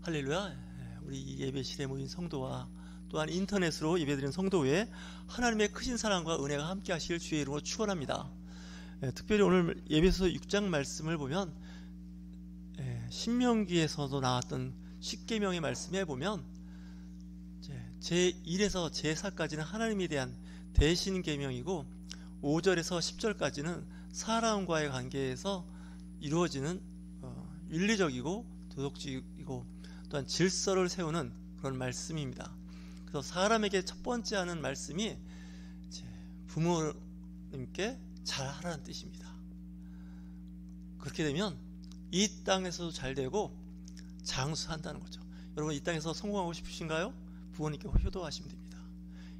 할렐루야. 우리 예배실에 모인 성도와 또한 인터넷으로 예배드리는 성도 외에 하나님의 크신 사랑과 은혜가 함께 하실 주의 이름으로 축원합니다. 특별히 오늘 예배서 6장 말씀을 보면 신명기에서도 나왔던 십계명의 말씀에 보면 제1에서 제4까지는 하나님에 대한 대신 계명이고 5절에서 10절까지는 사람과의 관계에서 이루어지는 윤리적이고 도덕적이고 또한 질서를 세우는 그런 말씀입니다. 그래서 사람에게 첫 번째 하는 말씀이 부모님께 잘하라는 뜻입니다. 그렇게 되면 이 땅에서도 잘 되고 장수한다는 거죠. 여러분, 이 땅에서 성공하고 싶으신가요? 부모님께 효도하시면 됩니다.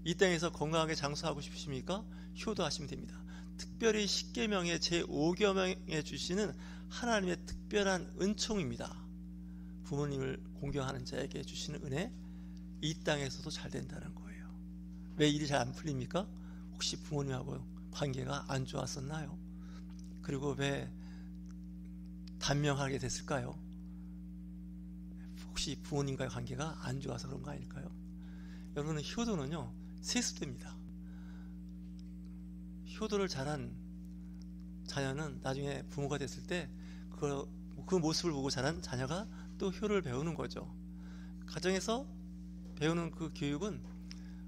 이 땅에서 건강하게 장수하고 싶으십니까? 효도하시면 됩니다. 특별히 십계명의 제5계명에 주시는 하나님의 특별한 은총입니다. 부모님을 공경하는 자에게 주시는 은혜, 이 땅에서도 잘 된다는 거예요. 왜 일이 잘 안 풀립니까? 혹시 부모님하고 관계가 안 좋았었나요? 그리고 왜 단명하게 됐을까요? 혹시 부모님과의 관계가 안 좋아서 그런 거 아닐까요? 여러분, 효도는요 세습됩니다. 효도를 잘한 자녀는 나중에 부모가 됐을 때 그 모습을 보고 자란 자녀가 또 효를 배우는 거죠. 가정에서 배우는 그 교육은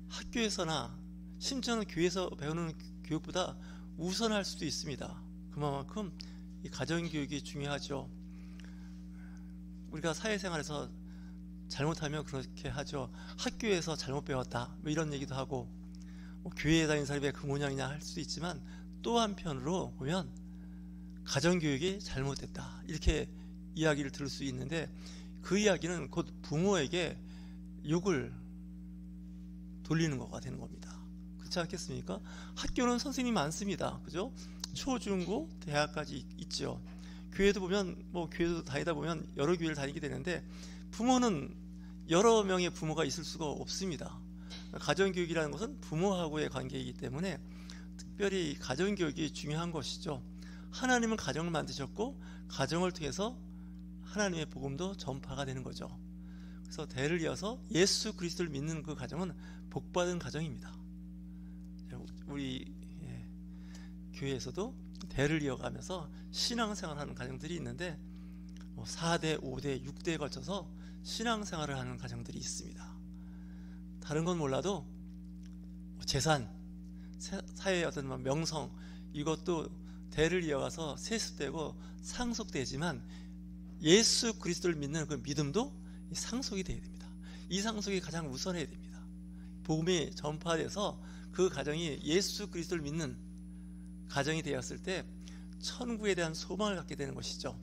학교에서나 심지어는 교회에서 배우는 교육보다 우선할 수도 있습니다. 그만큼 이 가정교육이 중요하죠. 우리가 사회생활에서 잘못하면 그렇게 하죠. 학교에서 잘못 배웠다 뭐 이런 얘기도 하고, 교회에 다니는 사람이 왜 그 모양이냐 할 수도 있지만, 또 한편으로 보면 가정교육이 잘못됐다 이렇게 이야기를 들을 수 있는데, 그 이야기는 곧 부모에게 욕을 돌리는 거가 되는 겁니다. 그렇지 않겠습니까? 학교는 선생님이 많습니다. 그죠? 초, 중, 고, 대학까지 있죠. 교회도 보면 교회도 다니다 보면 여러 교회를 다니게 되는데, 부모는 여러 명의 부모가 있을 수가 없습니다. 가정교육이라는 것은 부모하고의 관계이기 때문에 특별히 가정교육이 중요한 것이죠. 하나님은 가정을 만드셨고 가정을 통해서 하나님의 복음도 전파가 되는 거죠. 그래서 대를 이어서 예수 그리스도를 믿는 그 가정은 복받은 가정입니다. 우리 교회에서도 대를 이어가면서 신앙생활하는 가정들이 있는데 4대, 5대, 6대에 걸쳐서 신앙생활을 하는 가정들이 있습니다. 다른 건 몰라도 재산, 사회의 어떤 명성, 이것도 대를 이어가서 세습되고 상속되지만 예수 그리스도를 믿는 그 믿음도 상속이 돼야 됩니다. 이 상속이 가장 우선해야 됩니다. 복음이 전파돼서 그 가정이 예수 그리스도를 믿는 가정이 되었을 때 천국에 대한 소망을 갖게 되는 것이죠.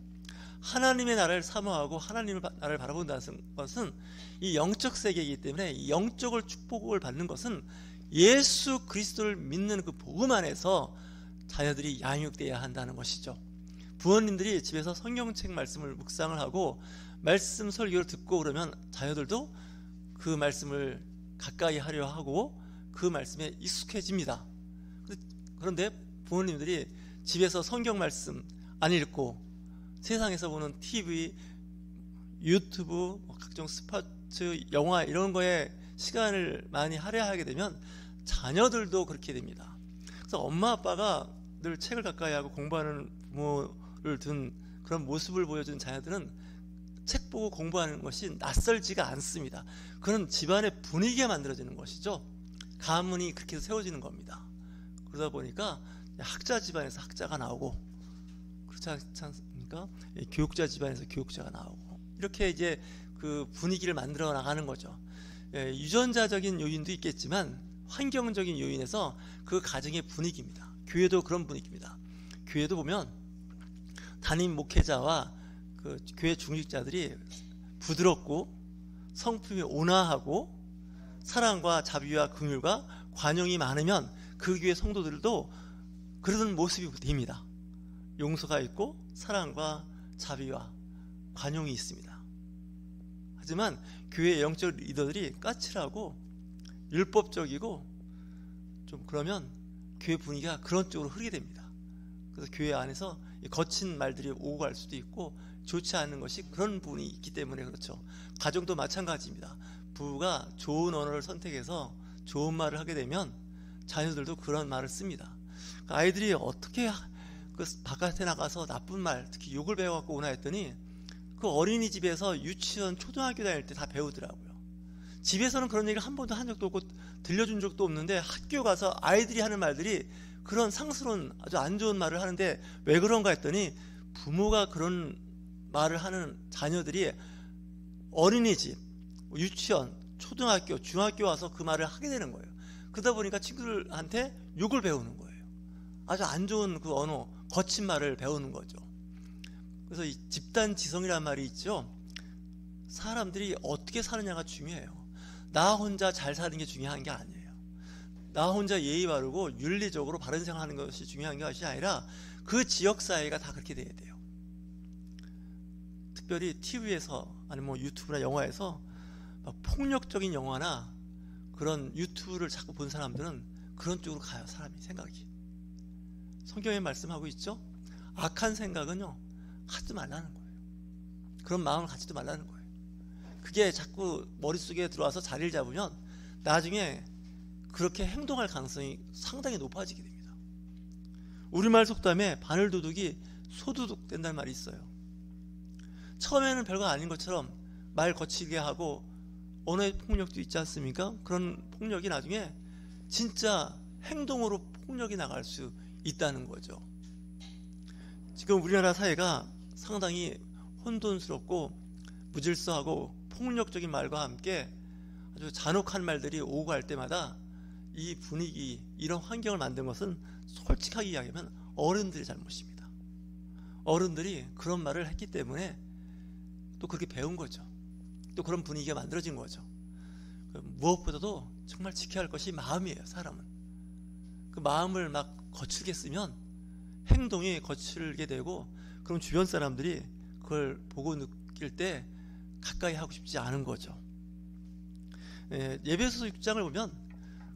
하나님의 나라를 사모하고 하나님의 나라를 바라본다는 것은 이 영적 세계이기 때문에, 이 영적을 축복을 받는 것은 예수 그리스도를 믿는 그 복음 안에서 자녀들이 양육되어야 한다는 것이죠. 부모님들이 집에서 성경책 말씀을 묵상을 하고 말씀 설교를 듣고 그러면 자녀들도 그 말씀을 가까이 하려 하고 그 말씀에 익숙해집니다. 그런데 부모님들이 집에서 성경 말씀 안 읽고 세상에서 보는 TV, 유튜브, 각종 스포츠, 영화 이런 거에 시간을 많이 할애하게 되면 자녀들도 그렇게 됩니다. 그래서 엄마 아빠가 늘 책을 가까이 하고 공부하는 부모를 둔 그런 모습을 보여준 자녀들은 책 보고 공부하는 것이 낯설지가 않습니다. 그런 집안의 분위기가 만들어지는 것이죠. 가문이 그렇게 세워지는 겁니다. 그러다 보니까 학자 집안에서 학자가 나오고, 그렇지 않습니까? 교육자 집안에서 교육자가 나오고, 이렇게 이제 그 분위기를 만들어 나가는 거죠. 유전자적인 요인도 있겠지만 환경적인 요인에서 그 가정의 분위기입니다. 교회도 그런 분위기입니다. 교회도 보면 담임 목회자와 그 교회 중직자들이 부드럽고 성품이 온화하고 사랑과 자비와 긍휼과 관용이 많으면 그 교회 성도들도 그런 모습이 됩니다. 용서가 있고 사랑과 자비와 관용이 있습니다. 하지만 교회의 영적 리더들이 까칠하고 율법적이고 좀 그러면 교회 분위기가 그런 쪽으로 흐르게 됩니다. 그래서 교회 안에서 거친 말들이 오고 갈 수도 있고 좋지 않은 것이 그런 부분이 있기 때문에 그렇죠. 가정도 마찬가지입니다. 부부가 좋은 언어를 선택해서 좋은 말을 하게 되면 자녀들도 그런 말을 씁니다. 아이들이 어떻게 그 바깥에 나가서 나쁜 말, 특히 욕을 배워갖고 오나 했더니 그 어린이집에서 유치원, 초등학교 다닐 때 다 배우더라고요. 집에서는 그런 얘기를 한 번도 한 적도 없고 들려준 적도 없는데 학교 가서 아이들이 하는 말들이 그런 상스러운 아주 안 좋은 말을 하는데 왜 그런가 했더니 부모가 그런 말을 하는 자녀들이 어린이집, 유치원, 초등학교, 중학교 와서 그 말을 하게 되는 거예요. 그러다 보니까 친구들한테 욕을 배우는 거예요. 아주 안 좋은 그 언어, 거친 말을 배우는 거죠. 그래서 이 집단 지성이라는 말이 있죠. 사람들이 어떻게 사느냐가 중요해요. 나 혼자 잘 사는 게 중요한 게 아니에요. 나 혼자 예의 바르고 윤리적으로 바른 생활하는 것이 중요한 것이 아니라 그 지역 사회가 다 그렇게 돼야 돼요. 특별히 TV에서 아니면 뭐 유튜브나 영화에서 막 폭력적인 영화나 그런 유튜브를 자꾸 본 사람들은 그런 쪽으로 가요. 사람이 생각이. 성경에 말씀하고 있죠. 악한 생각은요 하지 말라는 거예요. 그런 마음을 갖지도 말라는 거예요. 그게 자꾸 머릿속에 들어와서 자리를 잡으면 나중에 그렇게 행동할 가능성이 상당히 높아지게 됩니다. 우리말 속담에 바늘도둑이 소도둑 된다는 말이 있어요. 처음에는 별거 아닌 것처럼 말 거칠게 하고 언어의 폭력도 있지 않습니까? 그런 폭력이 나중에 진짜 행동으로 폭력이 나갈 수 있다는 거죠. 지금 우리나라 사회가 상당히 혼돈스럽고 무질서하고 폭력적인 말과 함께 아주 잔혹한 말들이 오고 갈 때마다 이 분위기, 이런 환경을 만든 것은 솔직하게 이야기하면 어른들의 잘못입니다. 어른들이 그런 말을 했기 때문에 또 그렇게 배운 거죠. 또 그런 분위기가 만들어진 거죠. 무엇보다도 정말 지켜야 할 것이 마음이에요. 사람은 그 마음을 막 거칠게 쓰면 행동이 거칠게 되고, 그럼 주변 사람들이 그걸 보고 느낄 때 가까이 하고 싶지 않은 거죠. 예배소서 6장을 보면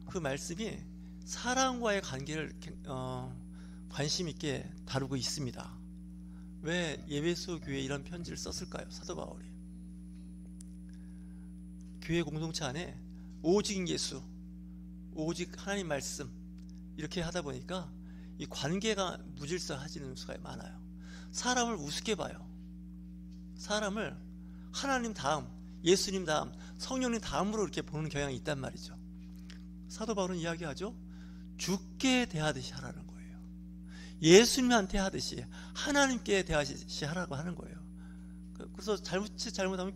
그 말씀이 사랑과의 관계를 관심 있게 다루고 있습니다. 왜 예배소 교회에 이런 편지를 썼을까요? 사도 바울이 교회 공동체 안에 오직 예수, 오직 하나님 말씀 이렇게 하다 보니까 이 관계가 무질서해지는 수가 많아요. 사람을 우습게 봐요. 사람을 하나님 다음, 예수님 다음, 성령님 다음으로 이렇게 보는 경향이 있단 말이죠. 사도 바울은 이야기하죠. 주께 대하듯이 하라는 거예요. 예수님한테 하듯이, 하나님께 대하듯이 하라고 하는 거예요. 그래서 잘못하면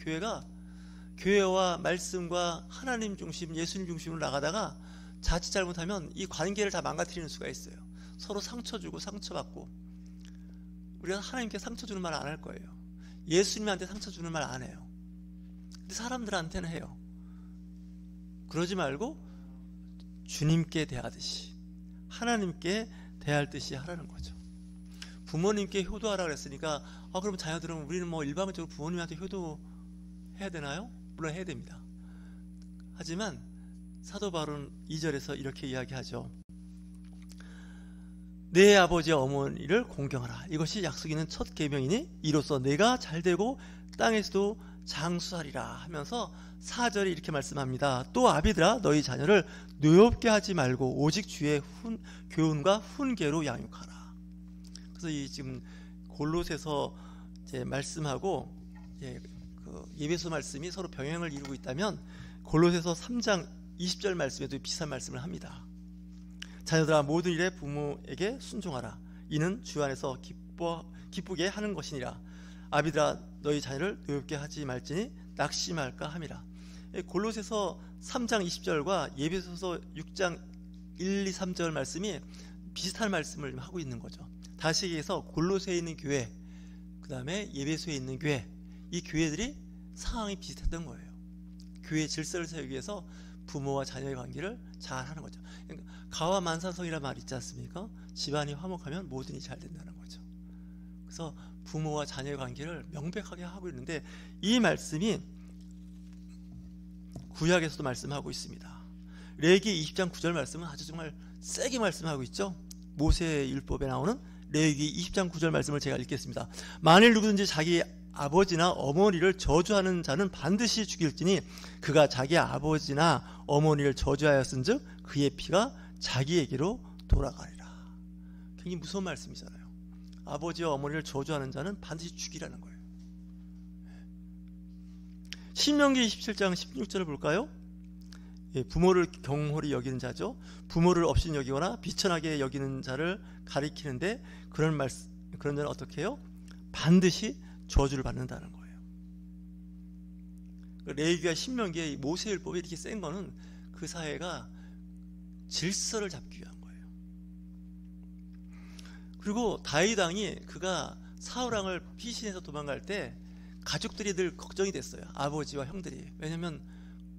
교회와 말씀과 하나님 중심, 예수님 중심으로 나가다가 자칫 잘못하면 이 관계를 다 망가뜨리는 수가 있어요. 서로 상처 주고 상처받고. 우리가 하나님께 상처 주는 말 안 할 거예요. 예수님한테 상처 주는 말 안 해요. 근데 사람들한테는 해요. 그러지 말고 주님께 대하듯이, 하나님께 대할 듯이 하라는 거죠. 부모님께 효도하라 그랬으니까 그럼 자녀들은 우리는 뭐 일방적으로 부모님한테 효도해야 되나요? 물론 해야 됩니다. 하지만 사도 바울은 2절에서 이렇게 이야기하죠. 내 아버지 어머니를 공경하라. 이것이 약속 있는 첫 계명이니 이로써 내가 잘되고 땅에서도 장수하리라 하면서 4절에 이렇게 말씀합니다. 또 아비들아 너희 자녀를 노엽게 하지 말고 오직 주의 교훈과 훈계로 양육하라. 그래서 이 지금 골로새서 이제 말씀하고 그 예배소 말씀이 서로 병행을 이루고 있다면 골로새서 3장 20절 말씀에도 비슷한 말씀을 합니다. 자녀들아 모든 일에 부모에게 순종하라. 이는 주 안에서 기쁘게 하는 것이니라. 아비들아 너희 자녀를 노엽게 하지 말지니 낙심할까 함이라. 골로새서 3장 20절과 예배소서 6장 1, 2, 3절 말씀이 비슷한 말씀을 하고 있는 거죠. 다시 얘기해서 골로새에 있는 교회, 그 다음에 예배소에 있는 교회, 이 교회들이 상황이 비슷했던 거예요. 교회 질서를 세우기 위해서 부모와 자녀의 관계를 잘 하는 거죠. 그러니까 가와만사성이라는 말이 있지 않습니까? 집안이 화목하면 모든 일이 잘 된다는 거죠. 그래서 부모와 자녀의 관계를 명백하게 하고 있는데 이 말씀이 구약에서도 말씀하고 있습니다. 레위기 20장 9절 말씀은 아주 정말 세게 말씀하고 있죠. 모세의 율법에 나오는 레위기 20장 9절 말씀을 제가 읽겠습니다. 만일 누구든지 자기 아버지나 어머니를 저주하는 자는 반드시 죽일지니 그가 자기 아버지나 어머니를 저주하였은즉 그의 피가 자기에게로 돌아가리라. 굉장히 무서운 말씀이잖아요. 아버지와 어머니를 저주하는 자는 반드시 죽이라는 거예요. 신명기 27장 16절을 볼까요? 부모를 경홀히 여기는 자죠. 부모를 없인 여기거나 비천하게 여기는 자를 가리키는데 그런 자는 어떻게 해요? 반드시 저주를 받는다는 거예요. 레위기와 신명기의 모세율법이 이렇게 센 거는 그 사회가 질서를 잡기 위한 거예요. 그리고 다윗 왕이 그가 사울 왕을 피신해서 도망갈 때 가족들이 늘 걱정이 됐어요. 아버지와 형들이. 왜냐면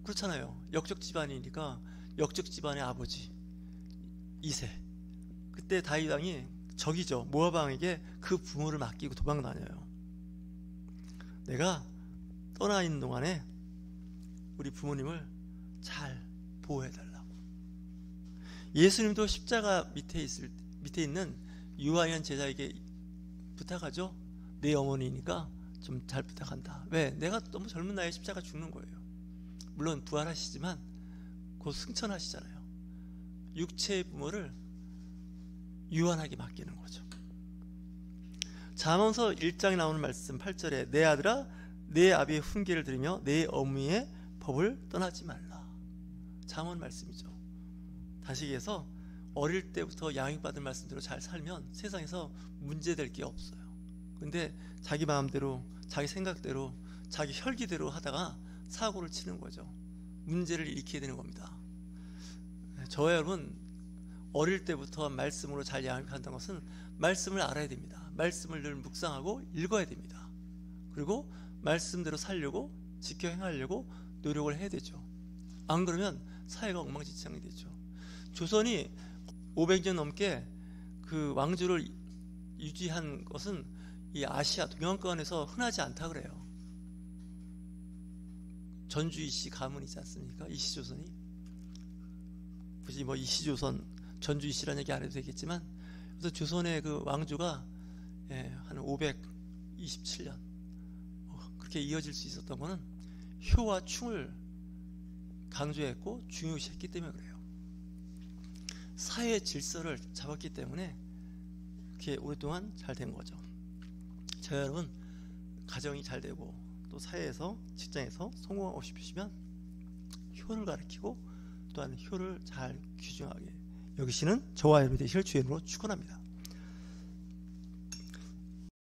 그렇잖아요. 역적 집안이니까 역적 집안의 아버지 이세. 그때 다윗 왕이 적이죠. 모압 왕에게 그 부모를 맡기고 도망 다녀요. 내가 떠나 있는 동안에 우리 부모님을 잘 보호해달라고. 예수님도 십자가 밑에 있는 유아인 제자에게 부탁하죠. 내 어머니니까 좀 잘 부탁한다. 왜? 내가 너무 젊은 나이에 십자가 죽는 거예요. 물론 부활하시지만 곧 승천하시잖아요. 육체의 부모를 유한하게 맡기는 거죠. 잠언서 1장에 나오는 말씀 8절에 내 아들아 내 아비의 훈계를 들으며 내 어머니의 법을 떠나지 말라. 잠언 말씀이죠. 다시 얘기해서 어릴 때부터 양육받은 말씀대로 잘 살면 세상에서 문제될 게 없어요. 근데 자기 마음대로 자기 생각대로 자기 혈기대로 하다가 사고를 치는 거죠. 문제를 일으키게 되는 겁니다. 저와 여러분 어릴 때부터 말씀으로 잘 양육한다는 것은 말씀을 알아야 됩니다. 말씀을 늘 묵상하고 읽어야 됩니다. 그리고 말씀대로 살려고 지켜 행하려고 노력을 해야 되죠. 안 그러면 사회가 엉망진창이 되죠. 조선이 500년 넘게 그 왕조를 유지한 것은 이 아시아 동양권에서 흔하지 않다 그래요. 전주 이씨 가문이지 않습니까? 이씨조선이. 굳이 뭐 이씨조선, 전주 이씨라는 얘기 안 해도 되겠지만, 그래서 조선의 그 왕조가 한 527년 그렇게 이어질 수 있었던 거는 효와 충을 강조했고 중요시했기 때문에 그래요. 사회 질서를 잡았기 때문에 그렇게 오랫동안 잘 된 거죠. 저희 여러분 가정이 잘 되고 또 사회에서 직장에서 성공하고 싶으시면 효를 가르치고 또한 효를 잘 귀중하게 여기시는 저와 여러분이 되실 주의 이름으로 축원합니다.